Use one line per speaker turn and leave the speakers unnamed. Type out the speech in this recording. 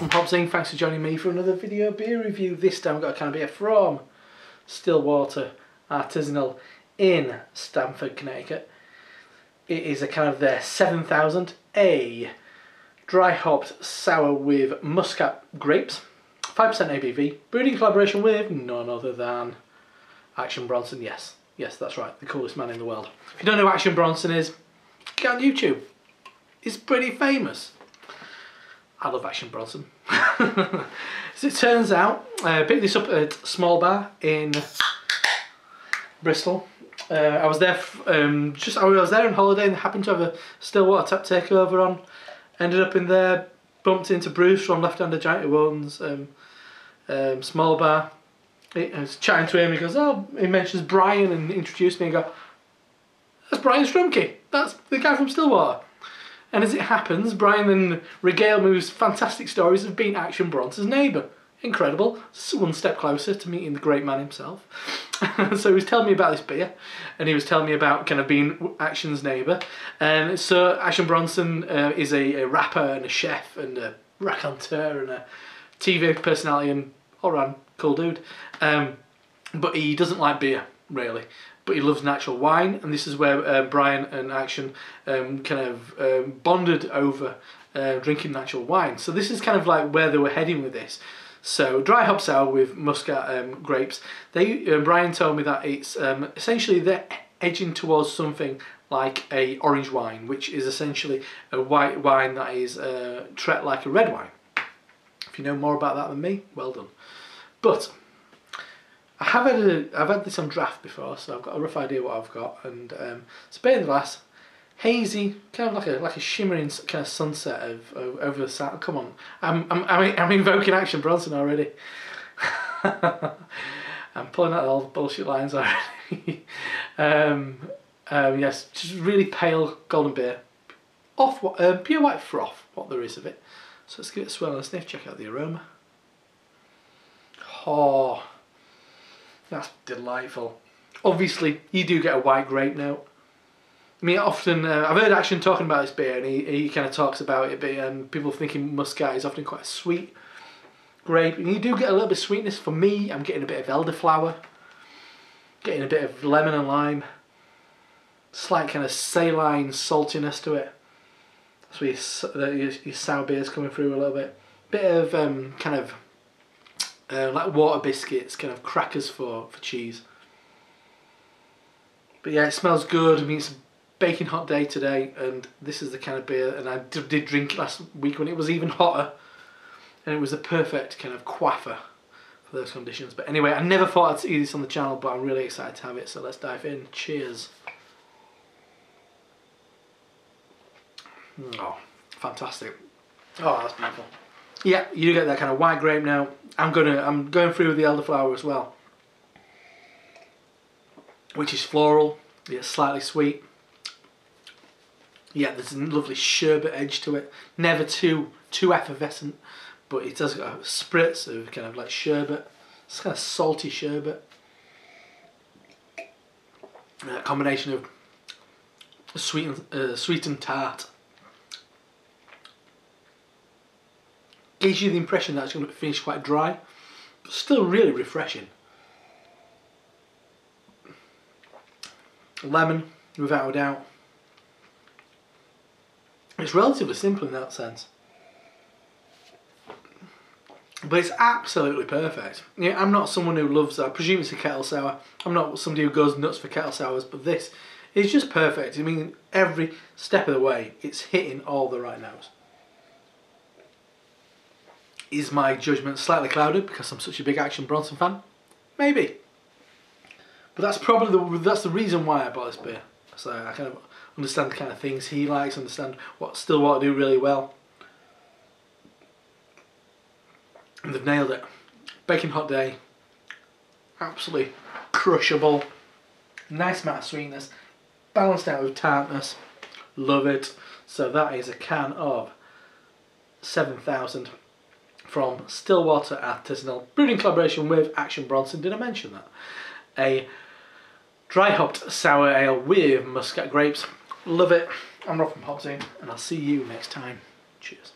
from HopZine. Thanks for joining me for another video beer review. This time I've got a can of beer from Stillwater Artisanal in Stamford, Connecticut. It is a can of their 7000, a dry hopped sour with muscat grapes, 5% ABV, brewed in collaboration with none other than Action Bronson. Yes, that's right, the coolest man in the world. If you don't know who Action Bronson is, get on YouTube. He's pretty famous. I love Action Bronson. As it turns out, I picked this up at a small bar in Bristol. I was there I was there on holiday and happened to have a Stillwater tap takeover on. Ended up in there, bumped into Bruce from Left Hander Giant Who Owns small bar. I was chatting to him. He goes, "Oh," he mentions Brian and introduced me and go, "That's Brian Strumke. That's the guy from Stillwater." And as it happens, Brian then regaled me with fantastic stories of being Action Bronson's neighbour. Incredible. One step closer to meeting the great man himself. So he was telling me about this beer, and he was telling me about kind of being Action's neighbour. And so Action Bronson is a rapper and a chef and a raconteur and a TV personality and all-round cool dude. But he doesn't like beer, really. But he loves natural wine, and this is where Brian and Action kind of bonded over drinking natural wine. So this is kind of like where they were heading with this. So dry hop sour with muscat grapes. Brian told me that it's essentially they're edging towards something like a orange wine, which is essentially a white wine that is treated like a red wine. If you know more about that than me, well done. But I've had this on draft before, so I've got a rough idea what I've got, and it's a beer in the glass, hazy, kind of like a shimmering kind of sunset over the south. Come on, I'm invoking Action Bronson already. I'm pulling out all the bullshit lines already. Yes, just really pale golden beer, pure white froth, what there is of it. So let's give it a swirl and a sniff. Check out the aroma. Oh. That's delightful. Obviously, you do get a white grape note. I mean, often, I've heard Action talking about this beer, and he kind of talks about it, and people thinking muscat is often quite a sweet grape. And you do get a little bit of sweetness. For me, I'm getting a bit of elderflower, getting a bit of lemon and lime, slight kind of saline saltiness to it. That's where your sour beer's coming through a little bit. Bit of kind of like water biscuits, kind of crackers for cheese. But yeah, it smells good. I mean, it's a baking hot day today, and this is the kind of beer, and I did drink it last week when it was even hotter, and it was a perfect kind of quaffer for those conditions. But anyway, I never thought I'd see this on the channel, but I'm really excited to have it, so let's dive in. Cheers. Oh, fantastic. Oh, that's beautiful. Yeah, you get that kind of white grape now. I'm going through with the elderflower as well, which is floral. Yeah, slightly sweet. Yeah, there's a lovely sherbet edge to it. Never too effervescent, but it does got a spritz of kind of like sherbet. It's kind of salty sherbet. A combination of sweet and tart. Gives you the impression that it's going to finish quite dry, but still really refreshing. Lemon, without a doubt. It's relatively simple in that sense, but it's absolutely perfect. Yeah, I'm not someone who loves, I presume it's a kettle sour. I'm not somebody who goes nuts for kettle sours, but this is just perfect. I mean, every step of the way, it's hitting all the right notes. Is my judgment slightly clouded because I'm such a big Action Bronson fan? Maybe. But that's probably that's the reason why I bought this beer. So I kind of understand the kind of things he likes, understand what Stillwater do really well. And they've nailed it. Baking hot day. Absolutely crushable. Nice amount of sweetness. Balanced out with tartness. Love it. So that is a can of 7000. From Stillwater Artisanal, brewed in collaboration with Action Bronson. Did I mention that? A dry hopped sour ale with muscat grapes. Love it. I'm Rob from HopZine, and I'll see you next time. Cheers.